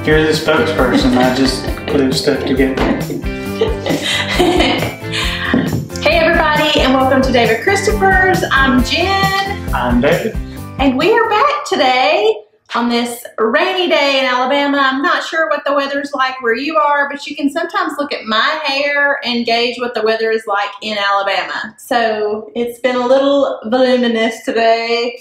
You're the spokesperson. I just glue stuff together. Hey everybody, and welcome to David Christopher's. I'm Jen. I'm David. And we are back today on this rainy day in Alabama. I'm not sure what the weather's like where you are, but you can sometimes look at my hair and gauge what the weather is like in Alabama. So it's been a little voluminous today.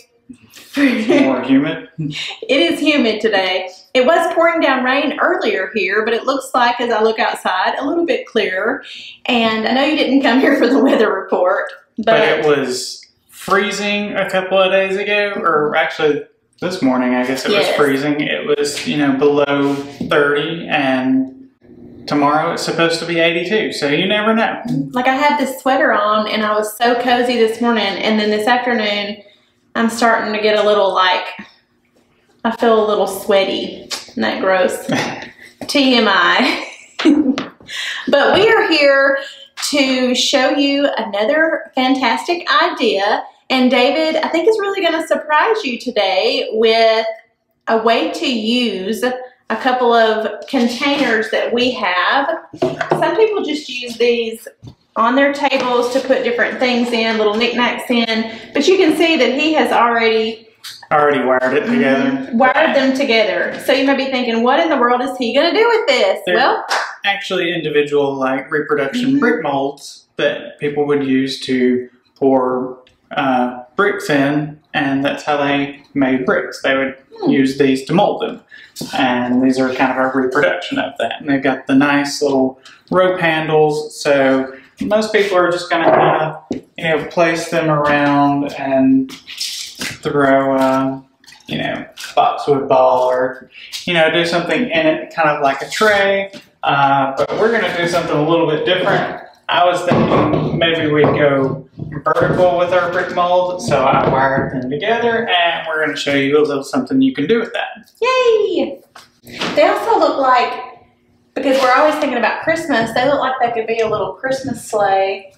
More humid. It is humid today. It was pouring down rain earlier here, but it looks like, as I look outside, a little bit clearer. And I know you didn't come here for the weather report, but it was freezing a couple of days ago, or actually this morning, I guess it was freezing. It was, below 30, and tomorrow it's supposed to be 82, so you never know. Like, I had this sweater on, and I was so cozy this morning, and then this afternoon, I'm starting to get a little, I feel a little sweaty. Isn't that gross? TMI. But we are here to show you another fantastic idea. And David, I think, is really going to surprise you today with a way to use a couple of containers that we have. Some people just use these on their tables to put different things in, little knickknacks in. But you can see that he has already wired it together. Wired them together. So you might be thinking, what in the world is he going to do with this? They're actually individual reproduction brick molds that people would use to pour bricks in, and that's how they made bricks. They would use these to mold them, and these are kind of a reproduction of that. And they've got the nice little rope handles, so most people are just going to kind of place them around and throw boxwood ball, or do something in it kind of like a tray. But we're going to do something a little bit different. I was thinking maybe we'd go vertical with our brick mold, so I wired them together, and we're going to show you a little something you can do with that. Yay! They also look like, because we're always thinking about Christmas, they look like they could be a little Christmas sleigh.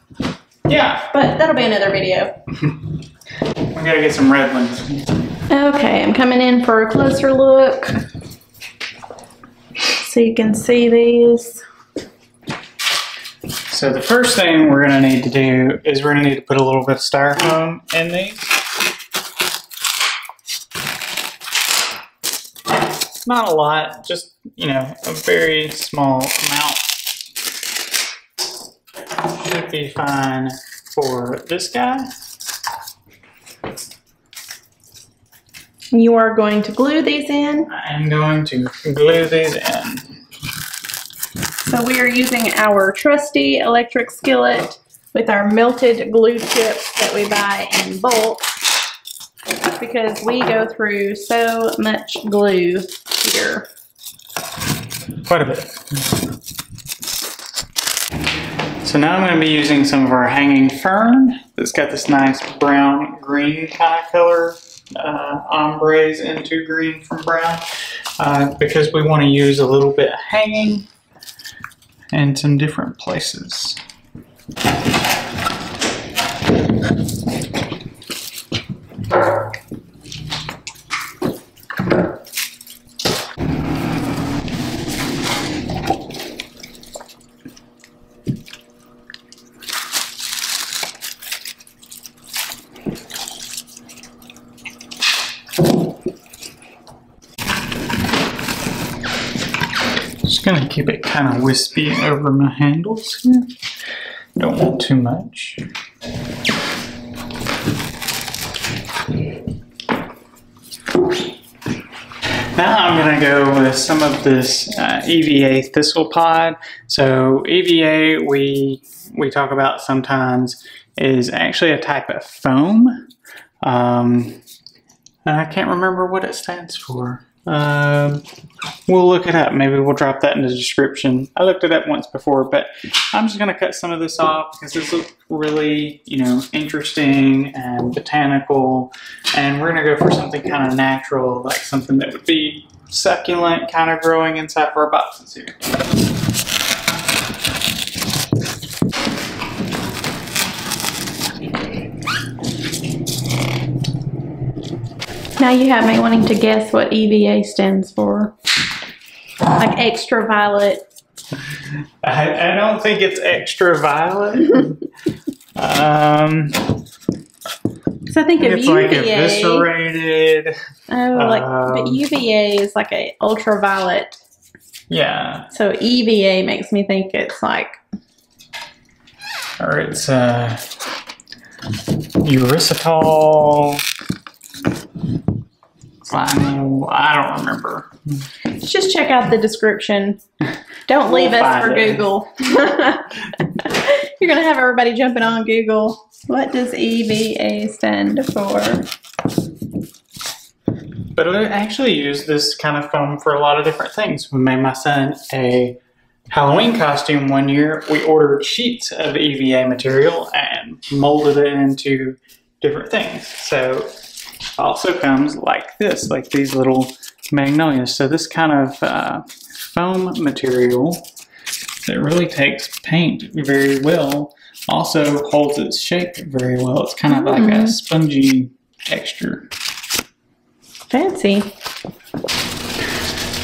Yeah. But that'll be another video. We gotta get some red ones. Okay, I'm coming in for a closer look so you can see these. So the first thing we're going to need to do is we're going to need to put a little bit of styrofoam in these. Not a lot, just, a very small amount. Should be fine for this guy. You are going to glue these in? I'm going to glue these in. So we are using our trusty electric skillet with our melted glue chips that we buy in bulk, because we go through so much glue here. Quite a bit. So now I'm going to be using some of our hanging fern that's got this nice brown-green kind of color, ombres into green from brown, because we want to use a little bit of hanging in some different places. Just gonna keep it kind of wispy over my handles here. Don't want too much. Now I'm gonna go with some of this EVA thistle pod. So EVA we talk about sometimes is actually a type of foam. And I can't remember what it stands for. We'll look it up. Maybe we'll drop that in the description. I looked it up once before, but I'm just going to cut some of this off because this looks really, interesting and botanical. And we're going to go for something kind of natural, like something that would be succulent, kind of growing inside of our boxes here. Now you have me wanting to guess what EVA stands for. Like extra violet. I don't think it's extra violet. So I think of it's UVA. like eviscerated. Oh, like but UVA is like a ultraviolet. Yeah. So EVA makes me think it's like, or it's erythritol. I don't remember. just check out the description. Don't leave us for Google. You're going to have everybody jumping on Google. What does EVA stand for? But I actually use this kind of foam for a lot of different things. We made my son a Halloween costume one year. We ordered sheets of EVA material and molded it into different things. So it also comes like this, like these little magnolias. So this kind of foam material that really takes paint very well also holds its shape very well. It's kind of like a spongy texture. Fancy.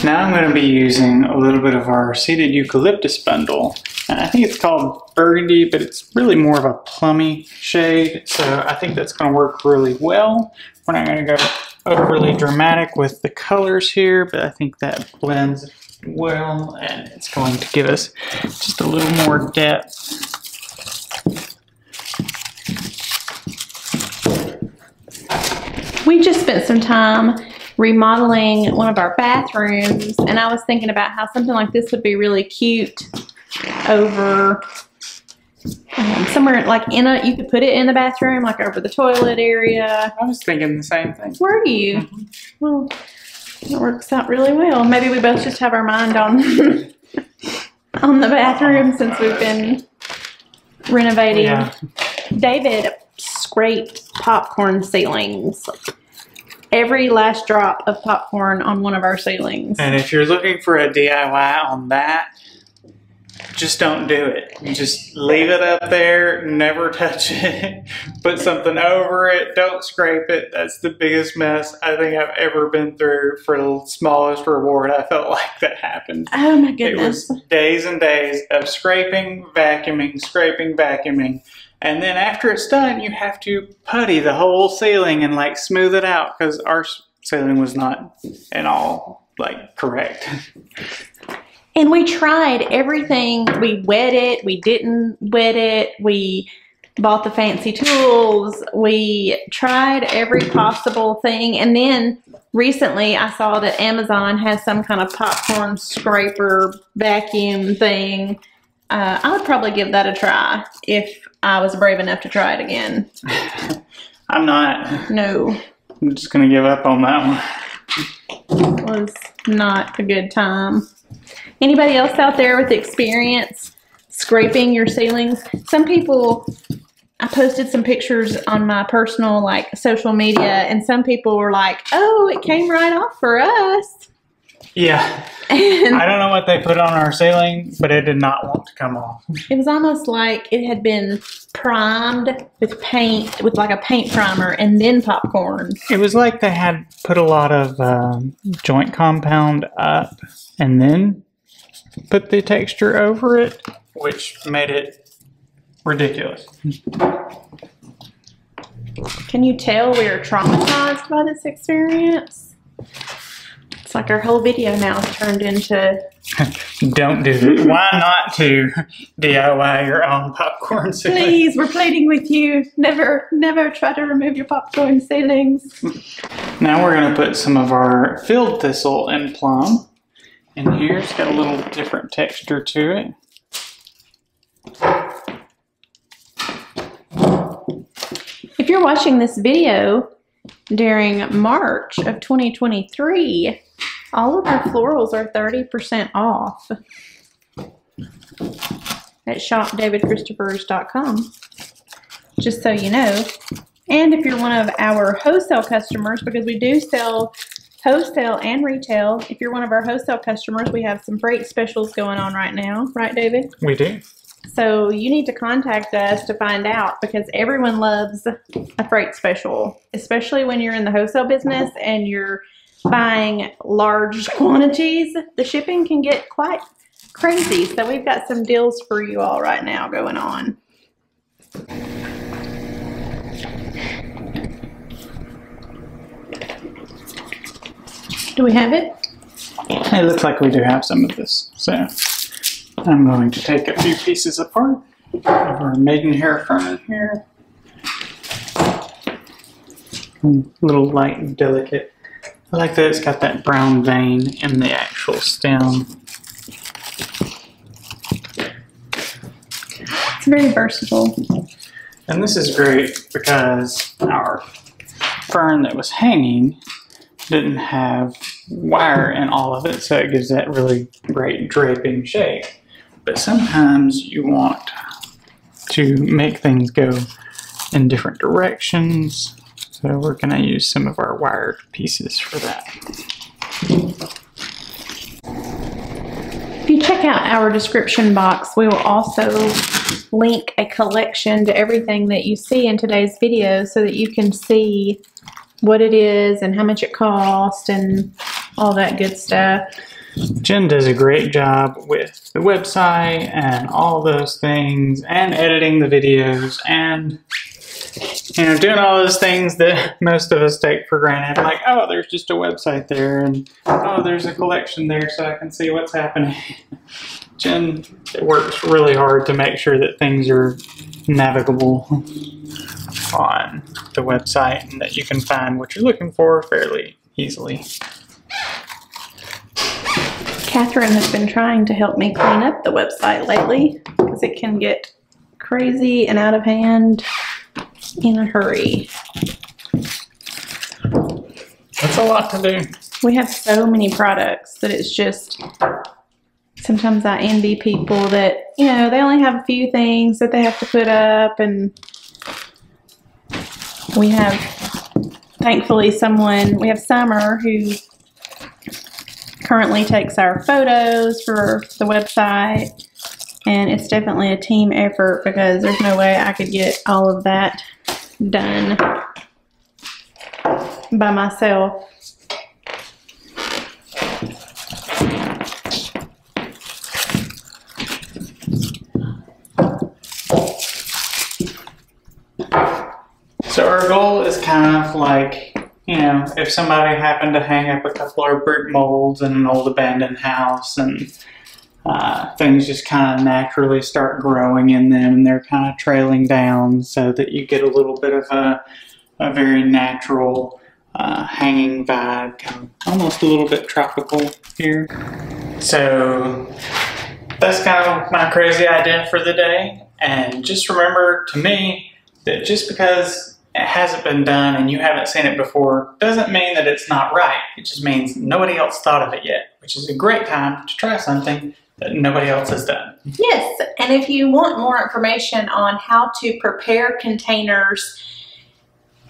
Now I'm going to be using a little bit of our seeded eucalyptus bundle. And I think it's called burgundy, but it's really more of a plummy shade. So I think that's going to work really well. We're not going to go overly dramatic with the colors here, but I think that blends well and it's going to give us just a little more depth. We just spent some time remodeling one of our bathrooms, and I was thinking about how something like this would be really cute over somewhere like you could put it in the bathroom, like over the toilet area. I was thinking the same thing. Were you? Well, it works out really well. Maybe we both just have our mind on on the bathroom since we've been renovating. Yeah. David scraped popcorn ceilings. Every last drop of popcorn on one of our ceilings. And if you're looking for a DIY on that, just don't do it. Just leave it up there, never touch it, put something over it, don't scrape it. That's the biggest mess I think I've ever been through for the smallest reward. I felt like that happened. Oh my goodness. It was days and days of scraping, vacuuming. And then after it's done, you have to putty the whole ceiling and like smooth it out because our ceiling was not at all like correct. And we tried everything. We wet it. We didn't wet it. We bought the fancy tools. We tried every possible thing. And then recently I saw that Amazon has some kind of popcorn scraper vacuum thing. I would probably give that a try if I was brave enough to try it again. I'm not. No. I'm just going to give up on that one. It was not a good time. Anybody else out there with experience scraping your ceilings? Some people, I posted some pictures on my personal like social media, and some people were like, oh, it came right off for us. Yeah. And I don't know what they put on our ceiling, but it did not want to come off. it was almost like it had been primed with paint, with like a paint primer, and then popcorn. It was like they had put a lot of joint compound up and then put the texture over it, which made it ridiculous. Can you tell we are traumatized by this experience? It's like our whole video now is turned into... Don't do it. Why not to DIY your own popcorn ceiling? Please, we're pleading with you. Never, never try to remove your popcorn ceilings. Now we're going to put some of our field thistle and plum in here. It's got a little different texture to it. If you're watching this video during March of 2023, all of our florals are 30% off at shopdavidchristopher's.com, just so you know. And if you're one of our wholesale customers, because we do sell wholesale and retail, if you're one of our wholesale customers, we have some freight specials going on right now. Right, David? We do. So you need to contact us to find out, because everyone loves a freight special, especially when you're in the wholesale business and you're buying large quantities, the shipping can get quite crazy. So we've got some deals for you all right now going on. Do we have it? It looks like we do have some of this. So I'm going to take a few pieces apart of our maidenhair fern here. A little light and delicate. I like that it's got that brown vein in the actual stem. It's very versatile. And this is great because our fern that was hanging didn't have wire in all of it, so it gives that really great draping shape. But sometimes you want to make things go in different directions, so we're going to use some of our wired pieces for that. If you check out our description box, we will also link a collection to everything that you see in today's video so that you can see what it is and how much it costs and all that good stuff. Jen does a great job with the website and all those things, and editing the videos, and doing all those things that most of us take for granted, like, oh, there's just a website there, and oh, there's a collection there so I can see what's happening. Jen works really hard to make sure that things are navigable on the website and that you can find what you're looking for fairly easily. Catherine has been trying to help me clean up the website lately because it can get crazy and out of hand in a hurry. That's a lot to do. We have so many products that it's just, sometimes I envy people that, you know, they only have a few things that they have to put up, and we have, thankfully, we have Summer who currently takes our photos for the website, and it's definitely a team effort because there's no way I could get all of that done by myself. So our goal is kind of like, you know, if somebody happened to hang up a couple of brick molds in an old abandoned house and things just kind of naturally start growing in them and they're kind of trailing down, so that you get a little bit of a very natural hanging vibe, kind of almost a little bit tropical here. So that's kind of my crazy idea for the day. And just remember, to me, that just because it hasn't been done and you haven't seen it before doesn't mean that it's not right. It just means nobody else thought of it yet, which is a great time to try something that nobody else has done. Yes, and if you want more information on how to prepare containers,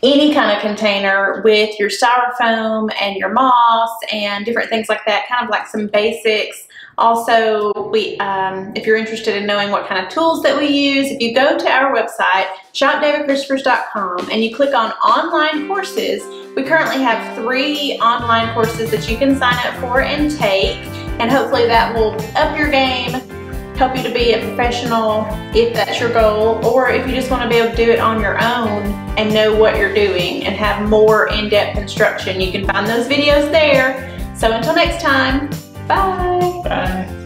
any kind of container with your styrofoam and your moss and different things like that, kind of like some basics. Also, if you're interested in knowing what kind of tools that we use, if you go to our website, shopdavidchristopher's.com, and you click on online courses, we currently have 3 online courses that you can sign up for and take, and hopefully that will up your game, help you to be a professional if that's your goal, or if you just want to be able to do it on your own and know what you're doing and have more in-depth instruction. You can find those videos there. So until next time, bye. Bye.